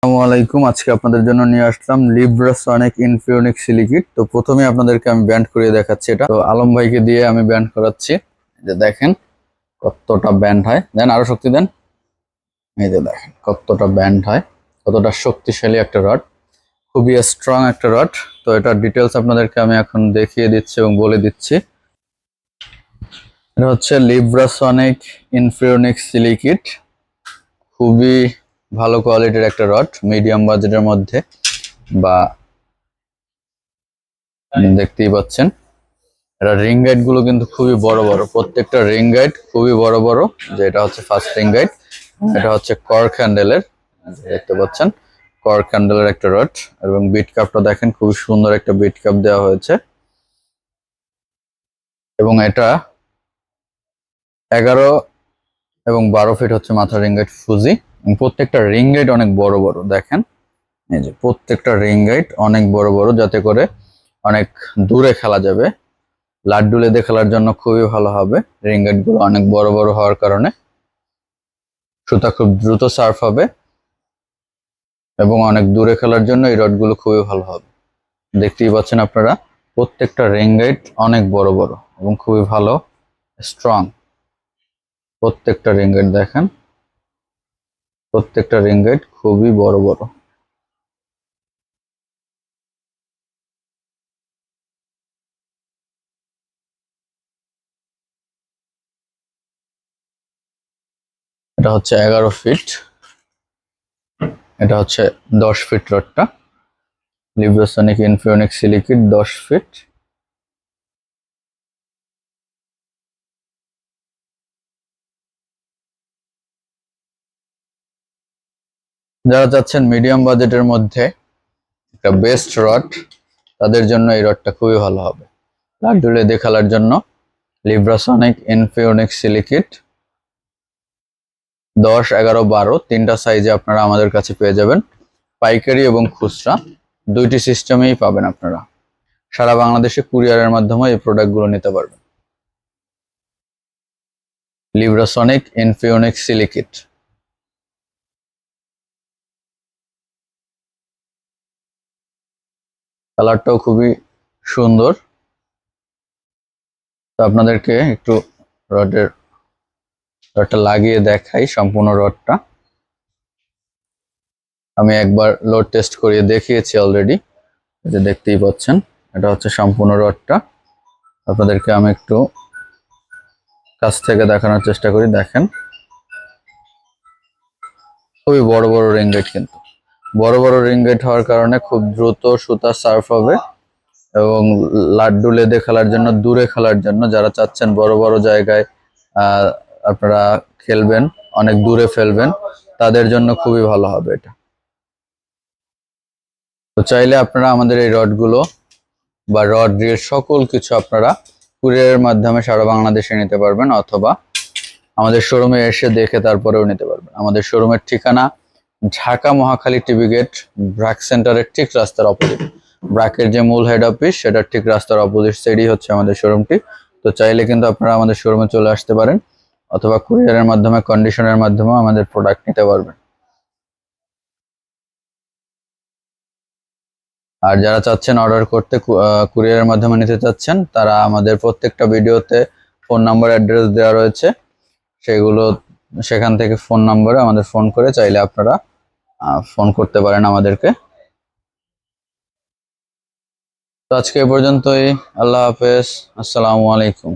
আসসালামু আলাইকুম। আজকে আপনাদের জন্য নিয়ে আসলাম লিব্রাসনিক ইনফিনিক্স সিলিকিট। তো প্রথমে আপনাদেরকে আমি ব্যান্ড করিয়ে দেখাচ্ছি। এটা তো আলম ভাইকে দিয়ে আমি ব্যান্ড করাচ্ছি। এই যে দেখেন কতটা ব্যান্ড হয়, দেন আরো শক্তি দেন। এই যে দেখেন কতটা ব্যান্ড হয়, কতটা শক্তিশালী একটা রড, খুবই স্ট্রং একটা রড। তো এটার ডিটেলস আপনাদেরকে আমি এখন দেখিয়ে দিচ্ছি এবং বলে দিচ্ছি। এটা হচ্ছে লিব্রাসনিক ইনফিনিক্স সিলিকিট, খুবই ভালো কোয়ালিটির একটা রড, মিডিয়াম বাজেটের মধ্যে। বা দেখতেই পাচ্ছেন এটা রিং গাইড গুলো কিন্তু খুবই বড় বড়, প্রত্যেকটা রিং গাইড খুবই বড় বড়। যে এটা হচ্ছে ফার্স্ট রিং গাইড, এটা হচ্ছে কর্ক হ্যান্ডেলের, দেখতে পাচ্ছেন কর্ক হ্যান্ডেলের একটা রড। এবং বিট কাপটা দেখেন, খুবই সুন্দর একটা বিট কাপ দেওয়া হয়েছে। এবং এটা 11 এবং 12 ফিট হচ্ছে মাথার রিং গাইড ফুজি। এবং প্রত্যেকটা রিং গাইড অনেক বড় বড়, দেখেন এই যে প্রত্যেকটা রিং গাইড অনেক বড় বড়, যাতে করে অনেক দূরে খেলা যাবে। লাড্ডু লেদে খেলার জন্য খুবই ভালো হবে। রিং গাইড গুলো অনেক বড় বড় হওয়ার কারণে সুতা খুব দ্রুত সার্ফ হবে এবং অনেক দূরে খেলার জন্য এই রডগুলো খুবই ভালো হবে। দেখতেই পাচ্ছেন আপনারা, প্রত্যেকটা রিং গাইড অনেক বড় বড় এবং খুবই ভালো স্ট্রং। প্রত্যেকটা রিং গাইড দেখেন, প্রত্যেকটা রিং গাইড খুবই বড় বড়। এটা হচ্ছে 11 ফিট, এটা হচ্ছে 10 ফিট রডটা। লিব্রাসনিক ইনফিনিক্স সিলিকিট 10 ফিট। যারা চাচ্ছেন মিডিয়াম বাজেটের মধ্যে একটা বেস্ট রড, তাদের জন্য এই রডটা খুবই ভালো হবে। লাড্ডু লেদে খেলার জন্য লিব্রাসনিক ইনফিনিক্স সিলিকিট 10, 11, 12 তিনটা সাইজে আপনারা আমাদের কাছে পেয়ে যাবেন। পাইকারি এবং খুচরা দুইটি সিস্টেমেই পাবেন আপনারা। সারা বাংলাদেশে কুরিয়ারের মাধ্যমে এই প্রোডাক্টগুলো নিতে পারবেন। লিব্রাসনিক ইনফিনিক্স সিলিকিট। কালারটাও খুবই সুন্দর। তো আপনাদেরকে একটু রডটা লাগিয়ে দেখাই, সম্পূর্ণ রডটা আমি একবার লোড টেস্ট করিয়ে দেখিয়েছি অলরেডি। এই যে দেখতেই পাচ্ছেন, এটা হচ্ছে সম্পূর্ণ রডটা। আপনাদেরকে আমি একটু কাছ থেকে দেখানোর চেষ্টা করি। দেখেন খুবই বড় বড় রিং গাইড, কিন্তু বড় বড় রিং গাইড হওয়ার কারণে খুব দ্রুত সুতা সার্ফ হবে। এবং লাড্ডু লেদে খেলার জন্য, দূরে খেলার জন্য, যারা চাচ্ছেন বড় বড় জায়গায় আহ আপনারা খেলবেন, অনেক দূরে ফেলবেন, তাদের জন্য খুবই ভালো হবে এটা। তো চাইলে আপনারা আমাদের এই রডগুলো বা রড রিল সকল কিছু আপনারা কুরিয়ারের মাধ্যমে সারা বাংলাদেশে নিতে পারবেন, অথবা আমাদের শোরুমে এসে দেখে তারপরেও নিতে পারবেন। আমাদের শোরুমের ঠিকানা ঢাকা মহাখালী টিভি গেট, ব্র্যাক সেন্টারের ঠিক রাস্তার অপোজিট। ব্র্যাকের যে মূল হেড অফিস, সেটার ঠিক রাস্তার অপোজিট সাইডই হচ্ছে আমাদের শোরুমটি। তো চাইলে কিন্তু আপনারা আমাদের শোরুমে চলে আসতে পারেন, অথবা কুরিয়ারের মাধ্যমে, কন্ডিশনের মাধ্যমে আমাদের প্রোডাক্ট নিতে পারবেন। আর যারা চাচ্ছেন অর্ডার করতে, কুরিয়ারের মাধ্যমে নিতে চাচ্ছেন, তারা আমাদের প্রত্যেকটা ভিডিওতে ফোন নাম্বার, অ্যাড্রেস দেওয়া রয়েছে। সেগুলো, সেখান থেকে ফোন নাম্বারে আমাদের ফোন করে চাইলে আপনারা ফোন করতে পারেন আমাদেরকে। তো আজকে এ পর্যন্তই। আল্লাহ হাফেজ, আসসালামু আলাইকুম।